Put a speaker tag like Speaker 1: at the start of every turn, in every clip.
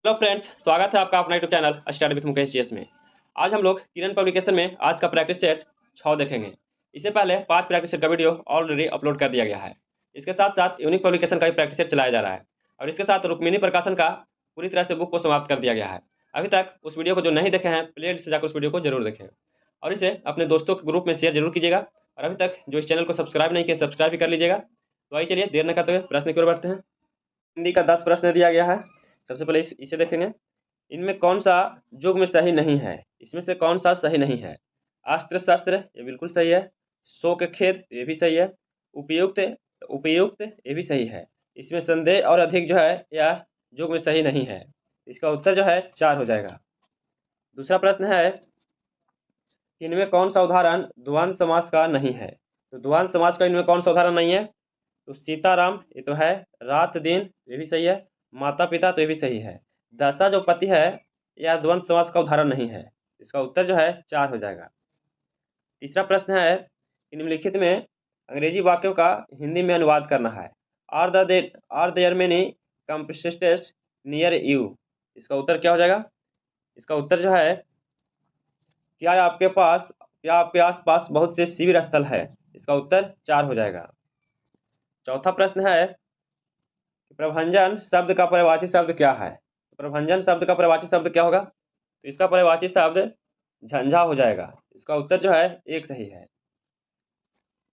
Speaker 1: Hello friends, स्वागत है आपका अपना YouTube channel study with Mukesh GS में। आज हम लोग किरण पब्लिकेशन में आज का प्रैक्टिस सेट 6 देखेंगे। इससे पहले 5 प्रैक्टिस सेट का वीडियो ऑलरेडी अपलोड कर दिया गया है। इसके साथ साथ यूनिक पब्लिकेशन का भी प्रैक्टिस सेट चलाया जा रहा है और इसके साथ रुक्मिणी प्रकाशन का पूरी तरह से बुक को समाप्त कर दिया गया है। अभी तक उस वीडियो को जो नहीं देखे हैं, प्ले लिस्ट से जाकर उस वीडियो को जरूर देखें और इसे अपने दोस्तों के ग्रुप में शेयर जरूर कीजिएगा। और अभी तक जो इस चैनल को सब्सक्राइब नहीं किया, सब्सक्राइब भी कर लीजिएगा। तो आइए चलिए देर न करते हुए प्रश्न की ओर बढ़ते हैं। हिंदी का 10 प्रश्न दिया गया है। सबसे पहले इसे देखेंगे। इनमें कौन सा युग्म सही नहीं है? इसमें से कौन सा सही नहीं है? अस्त्र शस्त्र, ये बिल्कुल सही है। शोक खेद, ये भी सही है। उपयुक्त, उपयुक्त, ये भी सही है। इसमें संदेह और अधिक जो है यह युग्म सही नहीं है। इसका उत्तर जो है 4 हो जाएगा। दूसरा प्रश्न है कि इनमें कौन सा उदाहरण द्वंद्व समास का नहीं है? तो द्वंद्व समास का इनमें कौन सा उदाहरण नहीं है? तो सीताराम, ये तो है। रात दिन, ये भी सही है। माता पिता, तो ये भी सही है। दशा जो पति है, यह द्वंद्व समास का उदाहरण नहीं है। इसका उत्तर जो है 4 हो जाएगा। तीसरा प्रश्न है कि निम्नलिखित में अंग्रेजी वाक्यों का हिंदी में अनुवाद करना है। Are there many compressed near you? इसका उत्तर क्या हो जाएगा? इसका उत्तर जो है क्या आपके आसपास बहुत से शिविर स्थल है? इसका उत्तर 4 हो जाएगा। चौथा प्रश्न है प्रभंजन शब्द का पर्यायवाची शब्द क्या है? प्रभंजन शब्द का पर्यायवाची शब्द क्या होगा? तो इसका पर्यायवाची शब्द झंझा हो जाएगा। इसका उत्तर जो है 1 सही है।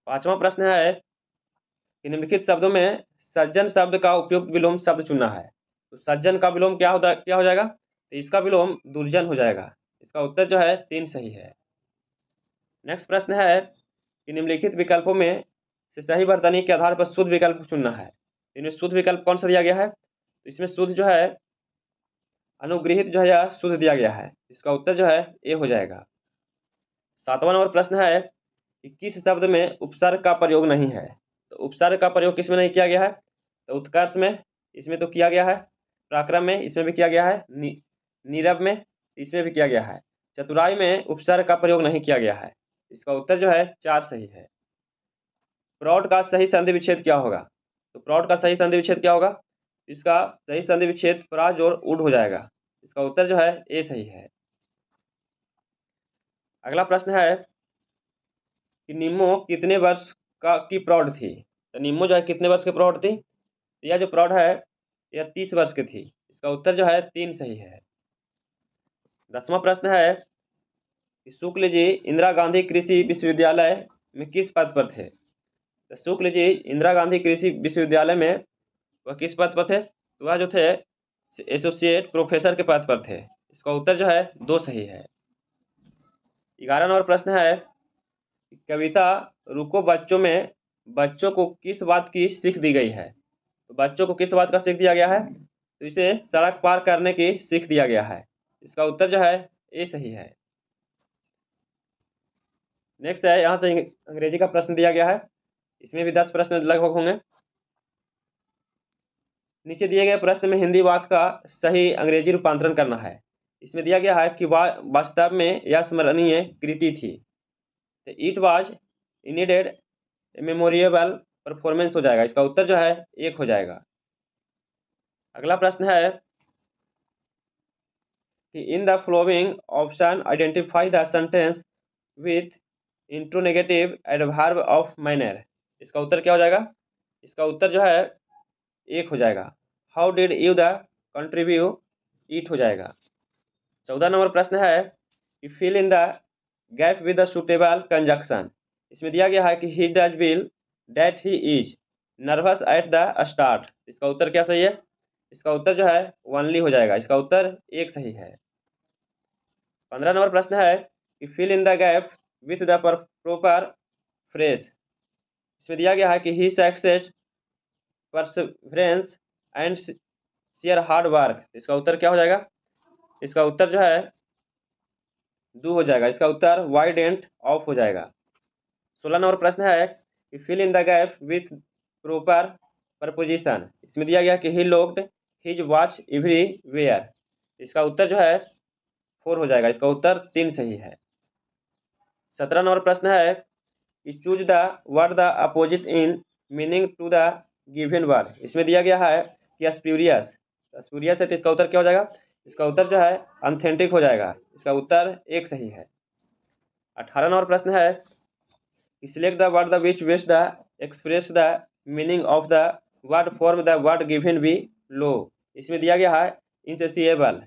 Speaker 1: पांचवा प्रश्न है कि निम्नलिखित शब्दों में सज्जन शब्द का उपयुक्त विलोम शब्द चुनना है। तो सज्जन का विलोम क्या हो जाएगा? तो इसका विलोम दुर्जन हो जाएगा। इसका उत्तर जो है 3 सही है। नेक्स्ट प्रश्न है कि निम्नलिखित विकल्पों में से सही वर्तनी के आधार पर शुद्ध विकल्प चुनना है। इनमें शुद्ध विकल्प कौन सा दिया गया है? तो इसमें शुद्ध जो है अनुग्रहित जो है यह शुद्ध दिया गया है। इसका उत्तर जो है ए हो जाएगा। 7वां नंबर प्रश्न है कि किस शब्द में उपसर्ग का प्रयोग नहीं है? तो उपसर्ग का प्रयोग किस में नहीं किया गया है? तो उत्कर्ष में, इसमें तो किया गया है। पराक्रम में, इसमें भी किया गया है। नीरव में, इसमें भी किया गया है। चतुराई में उपसर्ग का प्रयोग नहीं किया गया है। इसका उत्तर जो है 4 सही है। प्रौढ़ का सही संधि विच्छेद क्या होगा? तो प्रौढ़ का सही संधि विच्छेद क्या होगा? इसका सही संधि विच्छेद प्राज और उड हो जाएगा। इसका उत्तर जो है ए सही है। अगला प्रश्न है कि निम्मो कितने वर्ष की प्रौढ़ थी? तो निम्मो जो है कितने वर्ष की प्रौढ़ थी? तो यह जो प्रौढ़ है यह 30 वर्ष की थी। इसका उत्तर जो है 3 सही है। 10वां प्रश्न है कि शुक्ल जी इंदिरा गांधी कृषि विश्वविद्यालय में किस पद पर थे? तो शुक्ल जी इंदिरा गांधी कृषि विश्वविद्यालय में वह किस पद पर थे? तो वह जो थे एसोसिएट प्रोफेसर के पद पर थे। इसका उत्तर जो है 2 सही है। 11वां नंबर प्रश्न है कविता रुको बच्चों में बच्चों को किस बात की सीख दी गई है? तो बच्चों को किस बात का सीख दिया गया है? तो इसे सड़क पार करने की सीख दिया गया है। इसका उत्तर जो है ए सही है। नेक्स्ट है, यहाँ से अंग्रेजी का प्रश्न दिया गया है। इसमें भी 10 प्रश्न लगभग होंगे। नीचे दिए गए प्रश्न में हिंदी वाक्य का सही अंग्रेजी रूपांतरण करना है। इसमें दिया गया है कि वास्तव में यह स्मरणीय कृति थी। इट वाज इनीडेड मेमोरेबल परफॉर्मेंस हो जाएगा। इसका उत्तर जो है 1 हो जाएगा। अगला प्रश्न है कि in the following option identify the sentence with interrogative adverb of manner. इसका उत्तर क्या हो जाएगा? इसका उत्तर जो है 1 हो जाएगा। How did you the contribute, ईट हो जाएगा। 14 नंबर प्रश्न है कि fill in the gap with the suitable conjunction. इसमें दिया गया है कि he does will that he is nervous at the start. इसका उत्तर क्या सही है? इसका उत्तर जो है ओनली हो जाएगा। इसका उत्तर 1 सही है। 15 नंबर प्रश्न है कि fill in the gap with the proper phrase. इसमें दिया गया है कि he success perseverance and share hard work. इसका उत्तर क्या हो जाएगा? इसका उत्तर जो है 2 हो जाएगा। इसका उत्तर वाइड एंड ऑफ हो जाएगा। 16 नंबर प्रश्न है कि fill in the gap with proper preposition. इसमें दिया गया कि he locked his watch everywhere. इसका उत्तर जो है 4 हो जाएगा। इसका उत्तर 3 सही है। 17 नंबर प्रश्न है कि choose the word the opposite in meaning to the given word. इसमें दिया गया है कि स्प्यूरियस। स्पूरियस है तो इसका उत्तर क्या हो जाएगा? इसका उत्तर जो है ऑथेंटिक हो जाएगा। इसका उत्तर एक सही है। 18 नंबर प्रश्न है select the word the which which the express the meaning of the word form the word given below. इसमें दिया गया है इंसेसिएबल,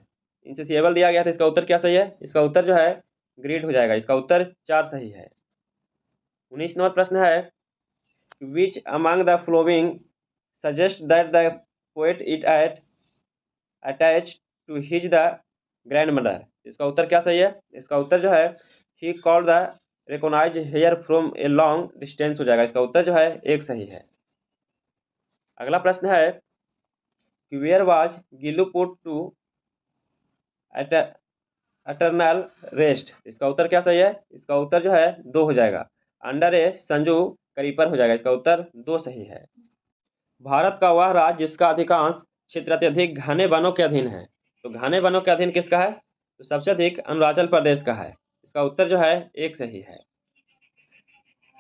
Speaker 1: इंसेसिएबल दिया गया था। इसका उत्तर क्या सही है? इसका उत्तर जो है ग्रीड हो जाएगा। इसका उत्तर 4 सही है। 19 नंबर प्रश्न है which among the following suggest that the poet it at attach to his the grandmother. इसका उत्तर क्या सही है? इसका उत्तर जो है he could the recognize her from a long distance हो जाएगा। इसका उत्तर जो है एक सही है। अगला प्रश्न है where was Gillu put to eternal rest. इसका उत्तर क्या सही है? इसका उत्तर जो है 2 हो जाएगा। अंडर ए संजू करीपर हो जाएगा। इसका उत्तर 2 सही है। भारत का वह राज्य जिसका अधिकांश क्षेत्र अत्यधिक घने वनों के अधीन है। तो घने वनों के अधीन किसका है? तो सबसे अधिक अरुणाचल प्रदेश का है। इसका उत्तर जो है एक सही है।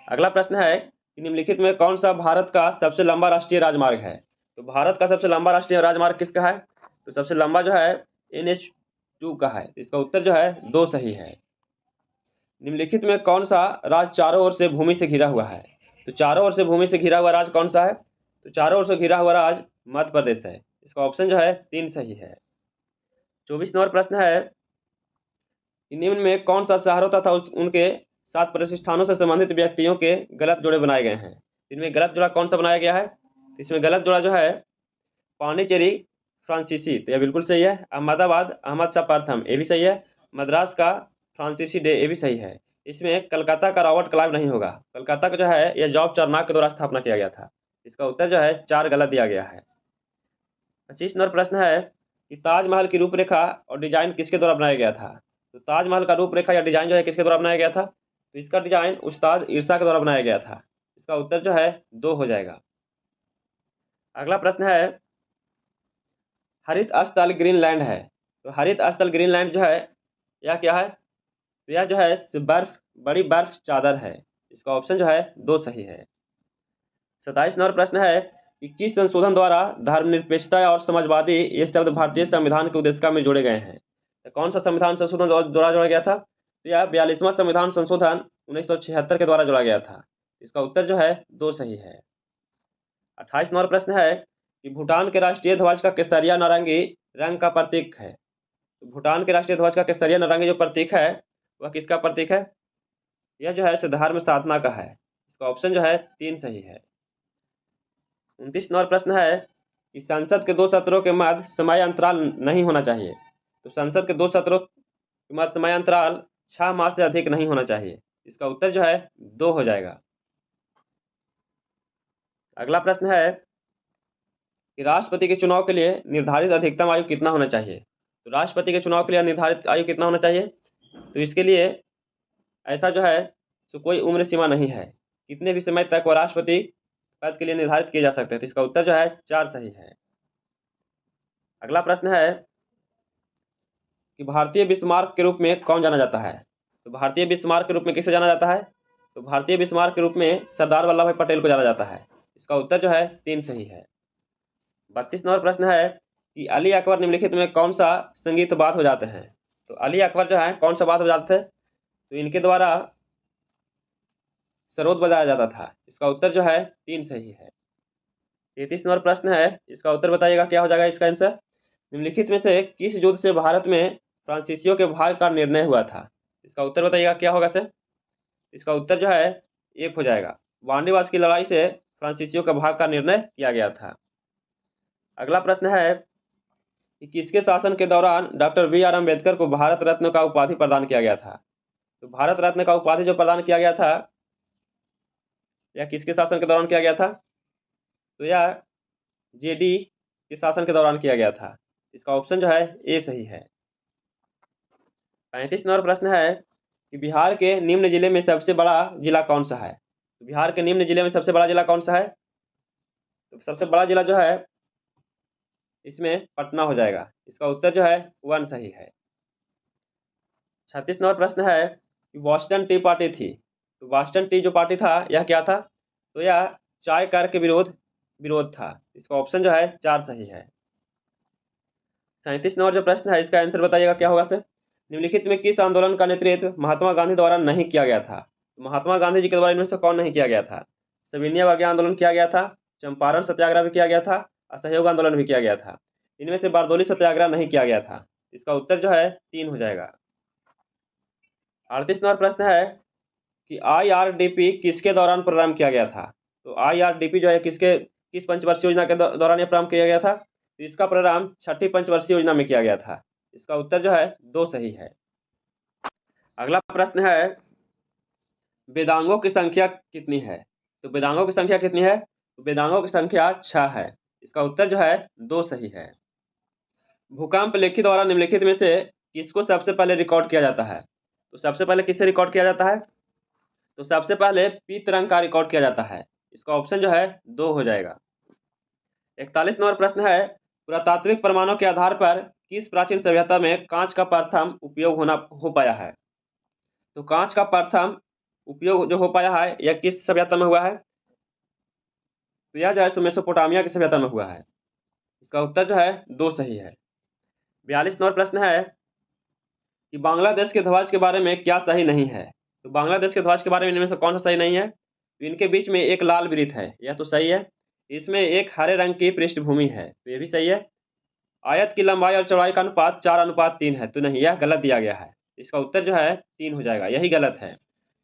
Speaker 1: अगला प्रश्न है कि निम्नलिखित में कौन सा भारत का सबसे लंबा राष्ट्रीय राजमार्ग है? तो भारत का सबसे लंबा राष्ट्रीय राजमार्ग किसका है? तो सबसे लंबा जो है NH2 का है। इसका उत्तर जो है 2 सही है। निम्नलिखित में कौन सा राज्य चारों ओर से भूमि से घिरा हुआ है? तो चारों ओर से भूमि से घिरा हुआ राज्य कौन सा है? तो चारों ओर से घिरा हुआ राज्य मध्य प्रदेश है। इसका ऑप्शन जो है 3 सही है। 24 नंबर प्रश्न है कि निम्न में कौन सा शहरों तथा उनके साथ प्रतिष्ठानों से संबंधित व्यक्तियों के गलत जोड़े बनाए गए हैं? इनमें गलत जोड़ा कौन सा बनाया गया है? इसमें गलत जोड़ा जो है पांडिचेरी फ्रांसीसी, तो यह बिल्कुल सही है। अहमदाबाद अहमद शाह प्रथम, ये भी सही है। मद्रास का फ्रांसीसी डे, ये भी सही है। इसमें कलकत्ता का रॉबर्ट क्लाइव नहीं होगा। कलकत्ता का जो है यह जॉर्ज चरनाक के द्वारा स्थापना किया गया था। इसका उत्तर जो है 4 गलत दिया गया है। 25 नंबर प्रश्न है कि ताजमहल की रूपरेखा और डिजाइन किसके द्वारा बनाया गया था? तो ताजमहल का रूपरेखा या डिजाइन जो है किसके द्वारा बनाया गया था? तो इसका डिजाइन उस्ताद ईर्षा के द्वारा बनाया गया था। इसका उत्तर जो है 2 हो जाएगा। अगला प्रश्न है हरित स्थल ग्रीनलैंड है। तो हरित स्थल ग्रीनलैंड जो है यह क्या है? तो यह जो है बर्फ, बड़ी बर्फ चादर है। इसका ऑप्शन जो है 2 सही है। 27 नंबर प्रश्न है कि किस संशोधन द्वारा धर्मनिरपेक्षता और समाजवादी ये शब्द भारतीय संविधान की उद्देशिका में जोड़े गए हैं? तो कौन सा संविधान संशोधन द्वारा जोड़ा गया था? तो यह 42वां संविधान संशोधन 1976 के द्वारा जोड़ा गया था। इसका उत्तर जो है 2 सही है। 28 नंबर प्रश्न है कि भूटान के राष्ट्रीय ध्वज का केसरिया नारंगी रंग का प्रतीक है। तो भूटान के राष्ट्रीय ध्वज का केसरिया नारंगी जो प्रतीक है वह किसका प्रतीक है? यह जो है धर्म साधना का है। इसका ऑप्शन जो है 3 सही है। 29 नंबर प्रश्न है कि संसद के 2 सत्रों के मध्य समय अंतराल नहीं होना चाहिए। तो संसद के 2 सत्रों के मध्य समय अंतराल 6 माह से अधिक नहीं होना चाहिए। इसका उत्तर जो है 2 हो जाएगा। अगला प्रश्न है कि राष्ट्रपति के चुनाव के लिए निर्धारित अधिकतम आयु कितना होना चाहिए? तो राष्ट्रपति के चुनाव के लिए निर्धारित आयु कितना होना चाहिए? तो इसके लिए ऐसा जो है तो कोई उम्र सीमा नहीं है। कितने भी समय तक वह राष्ट्रपति पद के लिए निर्धारित किए जा सकते हैं। तो इसका उत्तर जो है 4 सही है। अगला प्रश्न है कि भारतीय बिस्मार्क के रूप में कौन जाना जाता है? तो भारतीय बिस्मार्क के रूप में किसे जाना जाता है? तो भारतीय बिस्मार्क के रूप में सरदार वल्लभ भाई पटेल को जाना जाता है। इसका उत्तर जो है 3 सही है। 32 नंबर प्रश्न है कि अली अकबर निम्नलिखित में कौन सा संगीत वाद्य बजाते हैं? तो अली अकबर जो है कौन सा वाद्य बजाते थे? तो इनके द्वारा सरोद बजाया जाता था। इसका उत्तर जो है 3 सही है। 33 नंबर प्रश्न है, इसका उत्तर बताइएगा क्या हो जाएगा इसका आंसर? निम्नलिखित में से किस युद्ध से भारत में फ्रांसीसियों के भाग का निर्णय हुआ था? इसका उत्तर बताइएगा क्या होगा सर? इसका उत्तर जो है 1 हो जाएगा। वांडीवास की लड़ाई से फ्रांसीसियों का भाग का निर्णय किया गया था। अगला प्रश्न है कि किसके शासन के दौरान डॉक्टर BR अम्बेडकर को भारत रत्न का उपाधि प्रदान किया गया था? तो भारत रत्न का उपाधि जो प्रदान किया गया था यह किसके शासन के दौरान किया गया था? तो यह JD के शासन के दौरान किया गया था। इसका ऑप्शन जो है ए सही है। 35 नंबर प्रश्न है कि बिहार के निम्न जिले में सबसे बड़ा जिला कौन सा है? तो बिहार के निम्न जिले में सबसे बड़ा जिला कौन सा है? तो सबसे बड़ा जिला जो है इसमें पटना हो जाएगा। इसका उत्तर जो है 1 सही है। 36 नंबर प्रश्न है कि बॉस्टन टी पार्टी थी। तो बॉस्टन टी जो पार्टी था यह क्या था? तो यह चाय कर के विरोध था। इसका ऑप्शन जो है 4 सही है। 37 नंबर जो प्रश्न है इसका आंसर बताइएगा क्या होगा सर। निम्नलिखित में किस आंदोलन का नेतृत्व महात्मा गांधी द्वारा नहीं किया गया था। महात्मा गांधी जी के द्वारा इनमें से कौन नहीं किया गया था। सविनय अवज्ञा आंदोलन किया गया था, चंपारण सत्याग्रह भी किया गया था, असहयोग आंदोलन भी किया गया था। इनमें से बारदोली सत्याग्रह नहीं किया गया था। इसका उत्तर जो है 3 हो जाएगा। 38 नंबर प्रश्न है कि IRDP किसके दौरान प्रारंभ किया गया था। तो IRDP जो है किस पंचवर्षीय योजना के दौरान यह प्रारंभ किया गया था। तो इसका प्रारंभ छठी पंचवर्षीय योजना में किया गया था। इसका उत्तर जो है 2 सही है। अगला प्रश्न है वेदांगों की संख्या कितनी है। तो वेदांगों की संख्या कितनी है। तो वेदांगों की संख्या 6 है। इसका उत्तर जो है 2 सही है। भूकंप लेखी द्वारा निम्नलिखित में से किसको सबसे पहले रिकॉर्ड किया जाता है। तो सबसे पहले किससे रिकॉर्ड किया जाता है। तो सबसे पहले पी तरंग का रिकॉर्ड किया जाता है। इसका ऑप्शन जो है 2 हो जाएगा। 41 नंबर प्रश्न है पुरातात्विक प्रमाणों के आधार पर किस प्राचीन सभ्यता में कांच का प्रथम उपयोग हो पाया है। तो कांच का प्रथम उपयोग जो हो पाया है यह किस सभ्यता में हुआ है। तो यह जो है मेसोपोटामिया की सभ्यता में हुआ है। इसका उत्तर जो है 2 सही है। 42 नंबर प्रश्न है कि बांग्लादेश के ध्वज के बारे में क्या सही नहीं है। तो बांग्लादेश के ध्वज के बारे में इनमें से कौन सा सही नहीं है। तो इनके बीच में एक लाल वृत्त है, यह तो सही है। इसमें एक हरे रंग की पृष्ठभूमि है, तो यह भी सही है। आयत की लंबाई और चौड़ाई का अनुपात 4:3 है, तो नहीं, यह गलत दिया गया है। इसका उत्तर जो है 3 हो जाएगा, यही गलत है।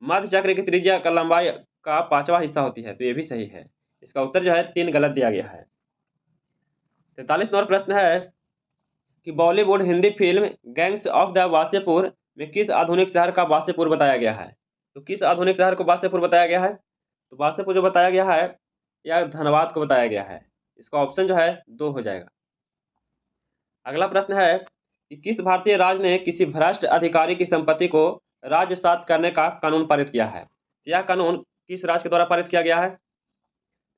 Speaker 1: मध्य चक्र की त्रिज्या का लंबाई का 5वां हिस्सा होती है, तो यह भी सही है। इसका उत्तर जो है 3 गलत दिया गया है। 43 नंबर प्रश्न है कि Bollywood Hindi film gangs of the Wasseypur में किस आधुनिक शहर का वासेपुर बताया गया है। तो किस आधुनिक शहर को वासेपुर बताया गया है। तो वासेपुर जो बताया गया है यह धनबाद को बताया गया है। इसका ऑप्शन जो है 2 हो जाएगा। अगला प्रश्न है कि किस भारतीय राज्य ने किसी भ्रष्ट अधिकारी की संपत्ति को राजसात करने का कानून पारित किया है। यह कानून किस राज्य के द्वारा पारित किया गया है।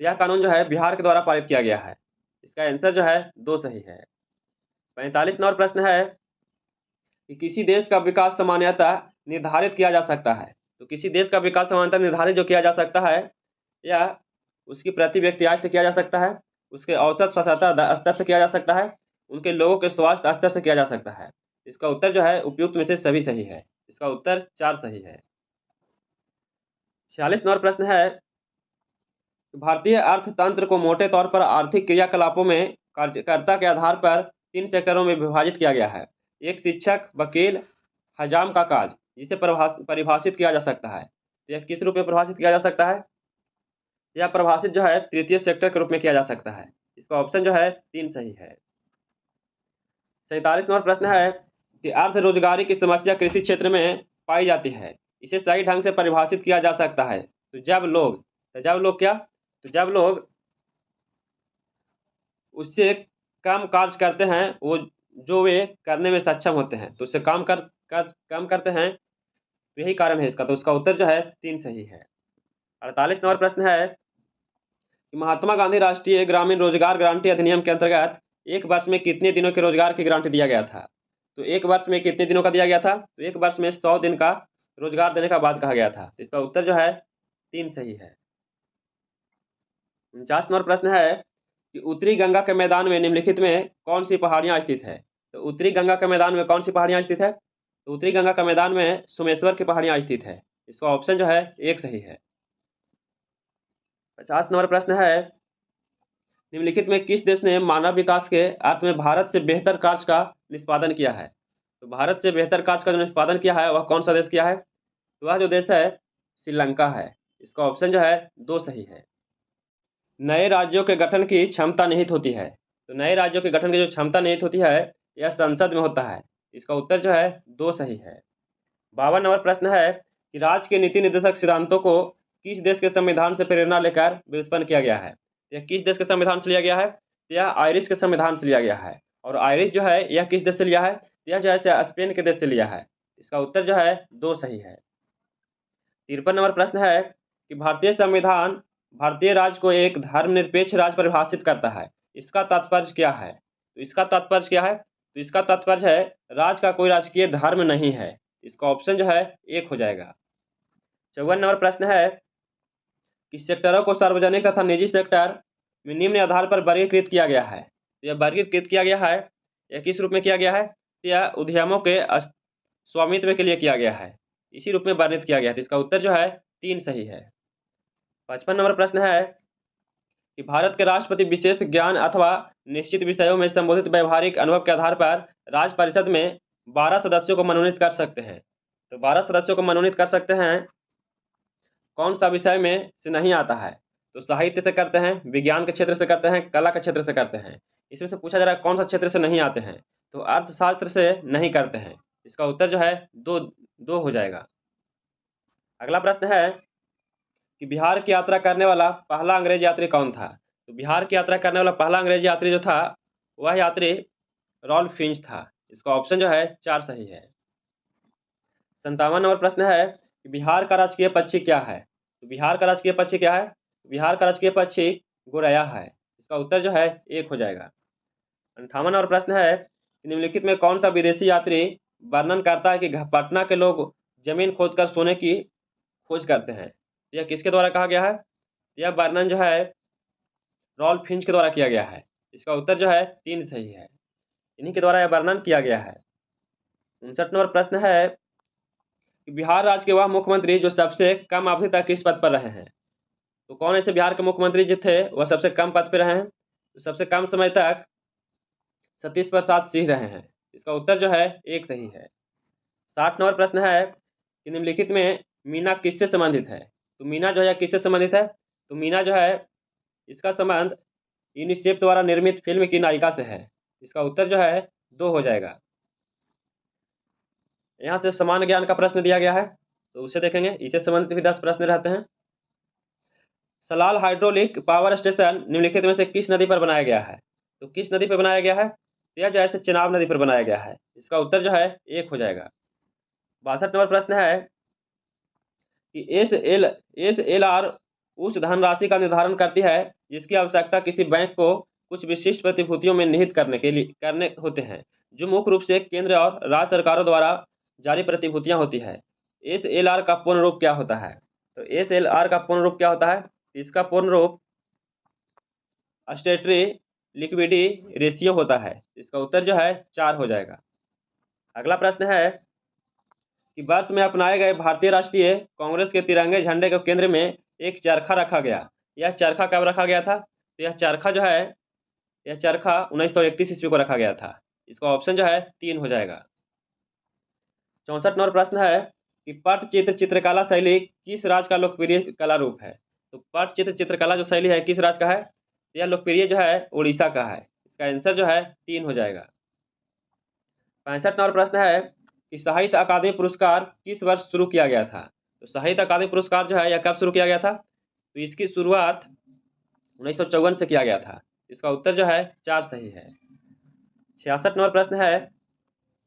Speaker 1: यह कानून जो है बिहार के द्वारा पारित किया गया है। इसका आंसर जो है 2 सही है। 45 नंबर प्रश्न है कि किसी देश का विकास सामान्यतः निर्धारित किया जा सकता है। तो किसी देश का विकास सामान्यतः निर्धारित जो किया जा सकता है या उसकी प्रति व्यक्ति आय से किया जा सकता है, उसके औसत साक्षरता स्तर से किया जा सकता है, उनके लोगों के स्वास्थ्य स्तर से किया जा सकता है। इसका उत्तर जो है उपयुक्त में से सभी सही है। इसका उत्तर 4 सही है। 46 नंबर प्रश्न है भारतीय अर्थतंत्र को मोटे तौर पर आर्थिक क्रियाकलापों में कार्यकर्ता के आधार पर 3 सेक्टरों में विभाजित किया गया है। एक शिक्षक, वकील, हजाम का काज, जिसे परिभाषित किया जा सकता है। तो यह किस रूप में परिभाषित किया जा सकता है। यह परिभाषित जो है तृतीय सेक्टर के रूप में किया जा सकता है। इसका ऑप्शन जो है 3 सही है। 47 नंबर प्रश्न है कि अर्ध रोजगारी की समस्या कृषि क्षेत्र में पाई जाती है, इसे सही ढंग से परिभाषित किया जा सकता है। तो जब लोग उससे कम कार्य करते हैं वो जो वे करने में सक्षम होते हैं, तो उससे कम करते हैं, यही कारण है इसका। तो उसका उत्तर जो है 3 सही है। 48 नंबर प्रश्न है कि महात्मा गांधी राष्ट्रीय ग्रामीण रोजगार गारंटी अधिनियम के अंतर्गत एक वर्ष में कितने दिनों के रोजगार की गारंटी दिया गया था। तो एक वर्ष में कितने दिनों का दिया गया था। तो एक वर्ष में 100 दिन का रोजगार देने का बात कहा गया था। तो इसका उत्तर जो है 3 सही है। 49 नंबर प्रश्न है कि उत्तरी गंगा के मैदान में निम्नलिखित में कौन सी पहाड़ियां स्थित है। तो उत्तरी गंगा के मैदान में कौन सी पहाड़ियां स्थित है। तो उत्तरी गंगा के मैदान में सोमेश्वर की पहाड़ियां स्थित है। इसका ऑप्शन जो है 1 सही है। 50 नंबर प्रश्न है निम्नलिखित में किस देश ने मानव विकास के अर्थ में भारत से बेहतर कार्य का निष्पादन किया है। तो भारत से बेहतर कार्य का जो निष्पादन किया है वह कौन सा देश किया है। तो वह जो देश है श्रीलंका है। इसका ऑप्शन जो है 2 सही है। नए राज्यों के गठन की क्षमता निहित होती है। तो नए राज्यों के गठन की जो क्षमता निहित होती है यह संसद में होता है। इसका उत्तर जो है 2 सही है। 52 नंबर प्रश्न है कि राज्य के नीति निर्देशक सिद्धांतों को किस देश के संविधान से प्रेरणा लेकर व्युत्पन्न किया गया है। यह किस देश के संविधान से लिया गया है। यह आयरिश के संविधान से लिया गया है। और आयरिश जो है यह किस देश से लिया है। यह जो है स्पेन के देश से लिया है। इसका उत्तर जो है 2 सही है। 53 नंबर प्रश्न है कि भारतीय संविधान भारतीय राज्य को एक धर्मनिरपेक्ष राज्य परिभाषित करता है, इसका तात्पर्य क्या है। तो इसका तात्पर्य है राज्य का कोई राजकीय धर्म नहीं है। इसका ऑप्शन जो है 1 हो जाएगा। 54 नंबर प्रश्न है कि सेक्टरों को सार्वजनिक तथा निजी सेक्टर में निम्न आधार पर वर्गीकृत किया गया है। तो यह वर्गीकृत किया गया है यह किस रूप में किया गया है? यह उद्यमों के स्वामित्व के लिए किया गया है, इसी रूप में वर्णित किया गया है। तो इसका उत्तर जो है 3 सही है। 55 नंबर प्रश्न है कि भारत के राष्ट्रपति विशेष ज्ञान अथवा निश्चित विषयों में संबोधित व्यवहारिक अनुभव के आधार पर राज्य परिषद में 12 सदस्यों को मनोनीत कर सकते हैं। तो 12 सदस्यों को मनोनीत कर सकते हैं, कौन सा विषय में से नहीं आता है? तो साहित्य से करते हैं, विज्ञान के क्षेत्र से करते हैं, कला के क्षेत्र से करते हैं। इसमें से पूछा जा रहा है कौन सा क्षेत्र से नहीं आते हैं? तो अर्थशास्त्र से नहीं करते हैं। इसका उत्तर जो है दो हो जाएगा। अगला प्रश्न है कि बिहार की यात्रा करने वाला पहला अंग्रेज यात्री कौन था? तो बिहार की यात्रा करने वाला पहला अंग्रेज यात्री जो था वह यात्री रॉल्फ फिंच था। इसका ऑप्शन जो है 4 सही है। 57 नंबर प्रश्न है कि बिहार का राजकीय पक्षी क्या है? तो बिहार का राजकीय पक्षी क्या है? बिहार का राजकीय पक्षी गोरैया है। इसका उत्तर जो है 1 हो जाएगा। 58 नंबर प्रश्न है कि निम्नलिखित में कौन सा विदेशी यात्री वर्णन करता है कि पटना के लोग जमीन खोदकर सोने की खोज करते हैं? यह किसके द्वारा कहा गया है? यह वर्णन जो है रॉल्फ फिंच के द्वारा किया गया है। इसका उत्तर जो है 3 सही है। इन्हीं के द्वारा यह वर्णन किया गया है। 59 नंबर प्रश्न है कि बिहार राज्य के वह मुख्यमंत्री जो सबसे कम अवधि तक किस पद पर रहे हैं? तो कौन ऐसे बिहार के मुख्यमंत्री जो थे वह सबसे कम पद पर रहे हैं? तो सबसे कम समय तक सतीश प्रसाद सिंह रहे हैं। इसका उत्तर जो है 1 सही है। 60 नंबर प्रश्न है कि निम्नलिखित में मीना किससे संबंधित है? तो मीना जो है किससे संबंधित है? तो मीना जो है इसका संबंध यूनिसेफ द्वारा निर्मित फिल्म की नायिका से है। इसका उत्तर जो है 2 हो जाएगा। यहाँ से समान ज्ञान का प्रश्न दिया गया है, तो उसे देखेंगे। इससे संबंधित भी 10 प्रश्न रहते हैं। सलाल हाइड्रोलिक पावर स्टेशन निम्नलिखित में से किस नदी पर बनाया गया है? तो किस नदी पर बनाया गया है? यह जो है चिनाब नदी पर बनाया गया है। इसका उत्तर जो है 1 हो जाएगा। 62 नंबर प्रश्न है कि SLR उस धनराशि का निर्धारण करती है जिसकी आवश्यकता किसी बैंक को कुछ विशिष्ट प्रतिभूतियों में निहित करने होते हैं, जो मुख्य रूप से केंद्र और राज्य सरकारों द्वारा जारी प्रतिभूतियां होती है। SLR का पूर्ण रूप क्या होता है? तो SLR का पूर्ण रूप क्या होता है? इसका पूर्ण रूप स्टेटरी लिक्विडिटी रेशियो होता है। इसका उत्तर जो है 4 हो जाएगा। अगला प्रश्न है कि वर्ष में अपनाए गए भारतीय राष्ट्रीय कांग्रेस के तिरंगे झंडे के केंद्र में एक चरखा रखा गया। यह चरखा कब रखा गया था? तो यह चरखा जो है यह चरखा 1931 ईस्वी को रखा गया था। इसका ऑप्शन जो है 3 हो जाएगा। 64 नंबर प्रश्न है कि पटचित्र चित्रकला शैली किस राज्य का लोकप्रिय कला रूप है? तो पटचित्र चित्रकला जो शैली है किस राज्य का है? यह लोकप्रिय जो है उड़ीसा का है। इसका आंसर जो है 3 हो जाएगा। 65 नंबर प्रश्न है कि साहित्य अकादमी पुरस्कार किस वर्ष शुरू किया गया था? तो साहित्य अकादमी पुरस्कार जो है यह कब शुरू किया गया था? तो इसकी शुरुआत 1954 से किया गया था। इसका उत्तर जो है 4 सही है। 66 नंबर प्रश्न है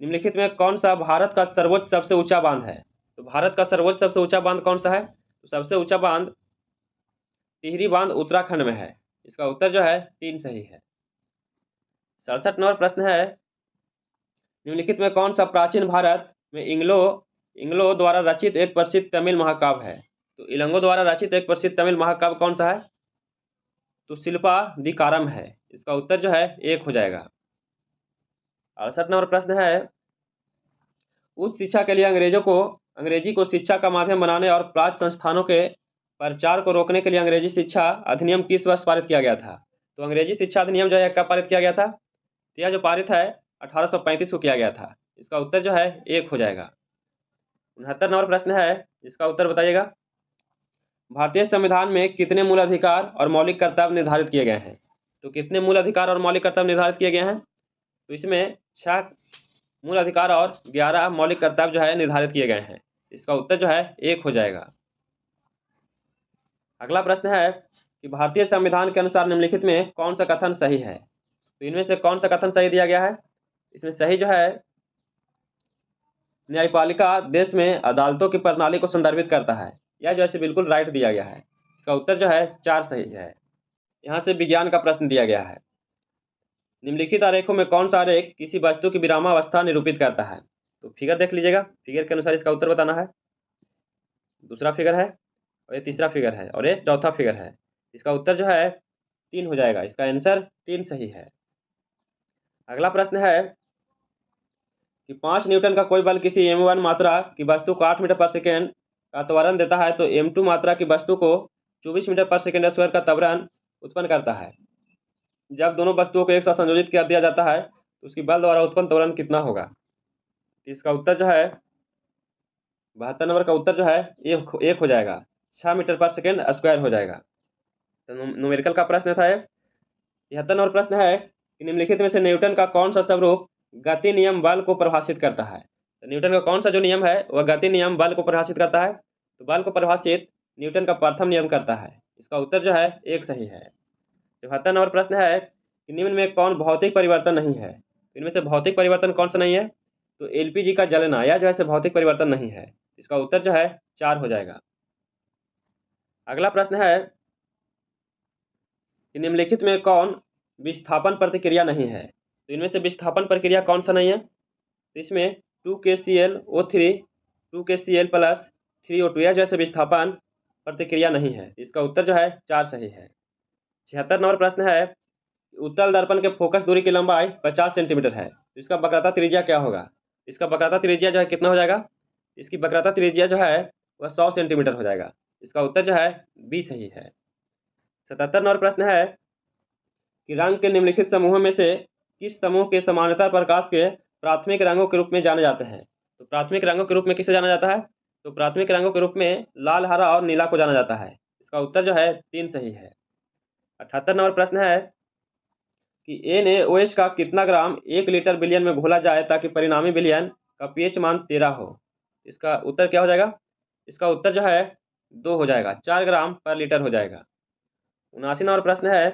Speaker 1: निम्नलिखित में कौन सा भारत का सर्वोच्च सबसे ऊंचा बांध है? तो भारत का सर्वोच्च सबसे ऊंचा बांध कौन सा है? तो सबसे ऊंचा बांध टिहरी बांध उत्तराखंड में है। इसका उत्तर जो है 3 सही है। 67 नंबर प्रश्न है निम्नलिखित में कौन सा प्राचीन भारत में इंग्लो द्वारा रचित एक प्रसिद्ध तमिल महाकाव्य है? तो इलंगो द्वारा रचित एक प्रसिद्ध तमिल महाकाव्य कौन सा है? तो शिल्पाधिकारम है। इसका उत्तर जो है 1 हो जाएगा। 68 नंबर प्रश्न है उच्च शिक्षा के लिए अंग्रेजी को शिक्षा का माध्यम बनाने और प्राच्य संस्थानों के प्रचार को रोकने के लिए अंग्रेजी शिक्षा अधिनियम किस वर्ष पारित किया गया था? तो अंग्रेजी शिक्षा अधिनियम जो है कब पारित किया गया था? तो यह जो पारित है 1835 को किया गया था। इसका उत्तर जो है 1 हो जाएगा। 69 नंबर प्रश्न है इसका उत्तर बताइएगा। भारतीय संविधान में कितने मूल अधिकार और मौलिक कर्तव्य निर्धारित किए गए हैं? तो कितने मूल अधिकार और मौलिक कर्तव्य निर्धारित किए गए हैं? तो इसमें 6 मूल अधिकार और 11 मौलिक कर्तव्य जो है निर्धारित किए गए हैं। इसका उत्तर जो है 1 हो जाएगा। अगला प्रश्न है कि भारतीय संविधान के अनुसार निम्नलिखित में कौन सा कथन सही है? तो इनमें से कौन सा कथन सही दिया गया है? इसमें सही जो है न्यायपालिका देश में अदालतों की प्रणाली को संदर्भित करता है। यह जो है बिल्कुल राइट दिया गया है। इसका उत्तर जो है 4 सही है। यहाँ से विज्ञान का प्रश्न दिया गया है। निम्नलिखित आरेखों में कौन सा आरेख किसी वस्तु की विरामावस्था निरूपित करता है? तो फिगर देख लीजिएगा, फिगर के अनुसार इसका उत्तर बताना है। दूसरा फिगर है और ये तीसरा फिगर है और ये चौथा फिगर है। इसका उत्तर जो है 3 हो जाएगा। इसका आंसर 3 सही है। अगला प्रश्न है कि 5 न्यूटन का कोई बल किसी m1 मात्रा की वस्तु को 8 मीटर पर सेकेंड का त्वरण देता है, तो m2 मात्रा की वस्तु को 24 मीटर पर सेकेंड स्क्वायर का त्वरण उत्पन्न करता है। जब दोनों वस्तुओं को एक साथ संयोजित कर दिया जाता है तो उसकी बल द्वारा उत्पन्न त्वरण कितना होगा? तो इसका उत्तर जो है 72 नंबर का उत्तर जो है एक हो जाएगा, 6 मीटर पर सेकेंड स्क्वायर हो जाएगा। तो न्यूमेरिकल का प्रश्न था। 73 नंबर प्रश्न है कि निम्नलिखित में से न्यूटन का कौन सा स्वरूप गति नियम बल को परिभाषित करता है? तो न्यूटन का कौन सा जो नियम है वह गति नियम बल को परिभाषित करता है? तो बल को परिभाषित न्यूटन का प्रथम नियम करता है। इसका उत्तर जो है एक सही है। 74 नंबर प्रश्न है कि निम्न में कौन भौतिक परिवर्तन नहीं है? तो इनमें से भौतिक परिवर्तन कौन सा नहीं है? तो एलपीजी का जलना यह जो है भौतिक परिवर्तन नहीं है। इसका उत्तर जो है 4 हो जाएगा। अगला प्रश्न है कि निम्नलिखित में कौन विस्थापन प्रतिक्रिया नहीं है? तो इनमें से विस्थापन प्रक्रिया कौन सा नहीं है? तो इसमें 2KClO3 2KCl प्लस 3O2 यह जैसे विस्थापन प्रतिक्रिया नहीं है। इसका उत्तर जो है 4 सही है। 76 नंबर प्रश्न है उत्तल दर्पण के फोकस दूरी की लंबाई 50 सेंटीमीटर है, तो इसका वक्रता त्रिज्या क्या होगा? इसका वक्रता त्रिज्या जो है कितना हो जाएगा? इसकी वक्रता त्रिज्या जो है वह 100 सेंटीमीटर हो जाएगा। इसका उत्तर जो है बी सही है। 77 नंबर प्रश्न है कि रंग के निम्नलिखित समूहों में से किस समूह के समानांतर प्रकाश के प्राथमिक रंगों के रूप में जाने जाते हैं? तो प्राथमिक रंगों के रूप में किसे जाना जाता है? तो प्राथमिक रंगों के रूप में लाल, हरा और नीला को जाना जाता है। इसका उत्तर जो है 3 सही है। 78 नंबर प्रश्न है कि NaOH का कितना ग्राम 1 लीटर विलयन में घोला जाए ताकि परिणामी विलयन का pH मान 13 हो? इसका उत्तर क्या हो जाएगा? इसका उत्तर जो है 2 हो जाएगा, 4 ग्राम पर लीटर हो जाएगा। 79 नंबर प्रश्न है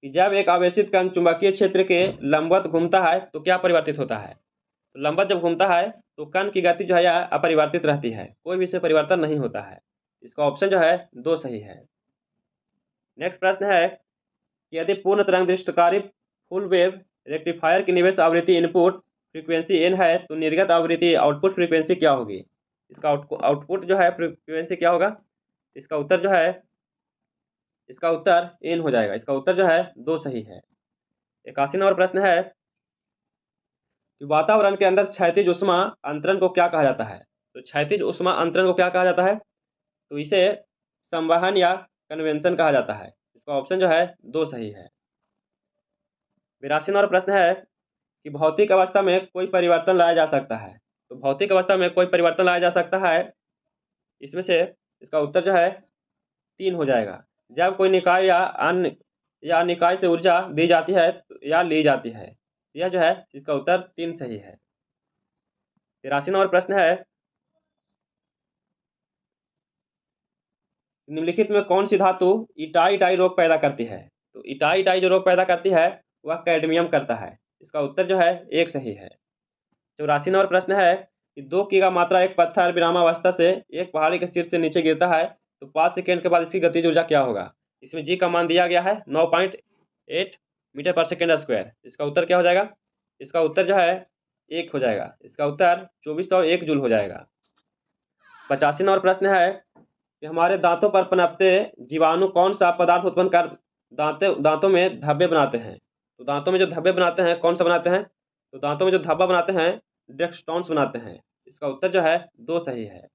Speaker 1: कि जब एक आवेशित कण चुंबकीय क्षेत्र के लंबवत घूमता है तो क्या परिवर्तित होता है? तो लंबवत जब घूमता है तो कण की गति जो है यह अपरिवर्तित रहती है, कोई भी इसमें परिवर्तन नहीं होता है। इसका ऑप्शन जो है 2 सही है। नेक्स्ट प्रश्न है कि यदि पूर्ण तरंग दृष्टिकारी फुल वेव रेक्टिफायर की निवेश आवृत्ति इनपुट फ्रीक्वेंसी n है तो निर्गत आवृत्ति आउटपुट फ्रीक्वेंसी क्या होगी? इसका आउटपुट जो है फ्रीक्वेंसी क्या होगा? इसका उत्तर जो है इसका उत्तर n हो जाएगा। इसका उत्तर जो है 2 सही है। 81 नंबर प्रश्न है कि वातावरण के अंदर क्षैतिज ऊष्मा अंतरण को क्या कहा जाता है? तो क्षैतिज ऊष्मा अंतरण को क्या कहा जाता है? तो इसे संवहन या कन्वेंशन कहा जाता है। इसका ऑप्शन जो है 2 सही है। 82 नंबर प्रश्न है कि भौतिक अवस्था में कोई परिवर्तन लाया जा सकता है। तो भौतिक अवस्था में कोई परिवर्तन लाया जा सकता है, इसमें से इसका उत्तर जो है 3 हो जाएगा। जब कोई निकाय या निकाय से ऊर्जा दी जाती है या ली जाती है, यह जो है इसका उत्तर 3 सही है। 83 नंबर प्रश्न है निम्नलिखित में कौन सी धातु इटाई रोग पैदा करती है? तो इटाई जो रोग पैदा करती है वह कैडमियम करता है। इसका उत्तर जो है 1 सही है। 84 नंबर प्रश्न है कि 2 की का मात्रा एक पत्थर विरामावस्था से एक पहाड़ी के शीर्ष से नीचे गिरता है तो 5 सेकेंड के बाद इसकी गतिज ऊर्जा क्या होगा? इसमें जी का मान दिया गया है 9.8 मीटर पर सेकेंड स्क्वायर। इसका उत्तर क्या हो जाएगा? इसका उत्तर जो है 1 हो जाएगा। इसका उत्तर 2401 जूल हो जाएगा। 85 नंबर प्रश्न है कि हमारे दांतों पर पनपते जीवाणु कौन सा पदार्थ उत्पन्न कर दांतों में धब्बे बनाते हैं? तो दांतों में जो धब्बे बनाते हैं कौन सा बनाते हैं? तो दांतों में जो धब्बा बनाते हैं डेक्स्टॉन्स बनाते हैं। इसका उत्तर जो है 2 सही है।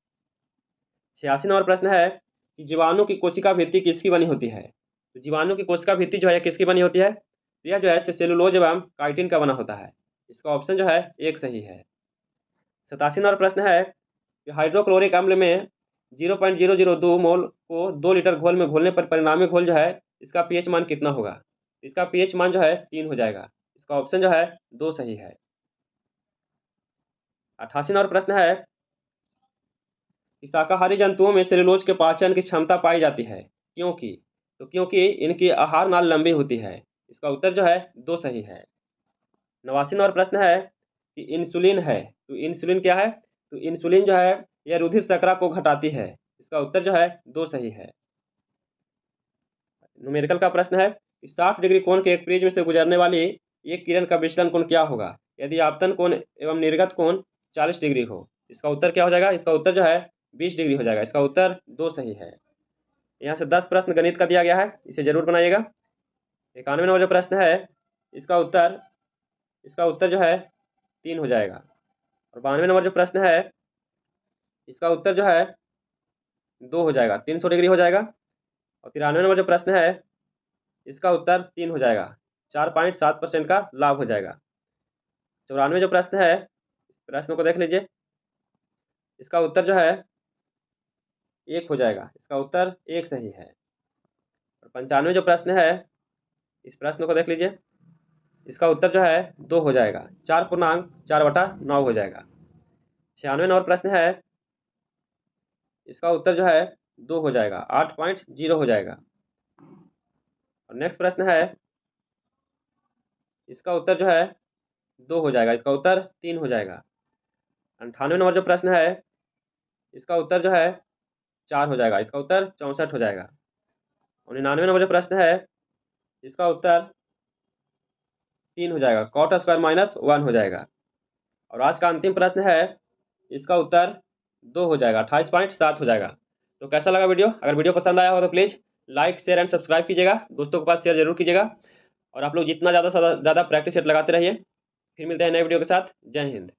Speaker 1: 86 नंबर प्रश्न है कि जीवाणु की कोशिका भित्ति किसकी बनी होती है? तो जीवाणु की कोशिका भित्ति जो है किसकी बनी होती है? तो यह जो है सेलुलोज एवं काइटिन का बना होता है। इसका ऑप्शन जो है 1 सही है। 87 नंबर प्रश्न है कि हाइड्रोक्लोरिक अम्ल में 0.002 मोल को 2 लीटर घोल में घोलने पर परिणामी घोल जो है इसका पीएच मान कितना होगा? इसका पीएच मान जो है 3 हो जाएगा। इसका ऑप्शन जो है 2 सही है। 88 नंबर प्रश्न है कि शाकाहारी जंतुओं में सेलुलोज के पाचन की क्षमता पाई जाती है, क्योंकि? तो क्योंकि इनकी आहार नाल लंबी होती है। इसका उत्तर जो है 2 सही है। 89 नंबर प्रश्न है कि इंसुलिन है, तो इंसुलिन क्या है? तो इंसुलिन जो है यह रुधिर शर्करा को घटाती है। इसका उत्तर जो है 2 सही है। न्यूमेरिकल का प्रश्न है कि 60 डिग्री कोण के एक प्रिज्म में से गुजरने वाली एक किरण का विचलन कोण क्या होगा यदि आपतन कोण एवं निर्गत कोण 40 डिग्री हो? इसका उत्तर क्या हो जाएगा? इसका उत्तर जो है 20 डिग्री हो जाएगा। इसका उत्तर 2 सही है। यहाँ से 10 प्रश्न गणित का दिया गया है, इसे जरूर बनाइएगा। 91 नंबर जो प्रश्न है इसका उत्तर जो है 3 हो जाएगा। और 92 नंबर जो प्रश्न है इसका उत्तर जो है 2 हो जाएगा, 300 डिग्री हो जाएगा। और 93 नंबर जो प्रश्न है इसका उत्तर 3 हो जाएगा, 4.7% का लाभ हो जाएगा। 94 जो प्रश्न है प्रश्न को देख लीजिए, इसका उत्तर जो है 1 हो जाएगा, इसका उत्तर 1 सही है। और 95 जो प्रश्न है इस प्रश्न को देख लीजिए, इसका उत्तर जो है 2 हो जाएगा, 4.4/9 हो जाएगा। 96 नंबर प्रश्न है इसका उत्तर जो है 2 हो जाएगा, 8.0 हो जाएगा। और नेक्स्ट प्रश्न है इसका उत्तर जो है 2 हो जाएगा, इसका उत्तर 3 हो जाएगा। 98 नंबर जो प्रश्न है इसका उत्तर जो है 4 हो जाएगा, इसका उत्तर 64 हो जाएगा। और 99 नंबर जो प्रश्न है इसका उत्तर 3 हो जाएगा, cot² - 1 हो जाएगा। और आज का अंतिम प्रश्न है इसका उत्तर 2 हो जाएगा, 28.7 हो जाएगा। तो कैसा लगा वीडियो? अगर वीडियो पसंद आया हो तो please like share and subscribe कीजिएगा, दोस्तों के पास शेयर जरूर कीजिएगा। और आप लोग जितना ज़्यादा से ज़्यादा प्रैक्टिस सेट लगाते रहिए। फिर मिलते हैं नए वीडियो के साथ। जय हिंद।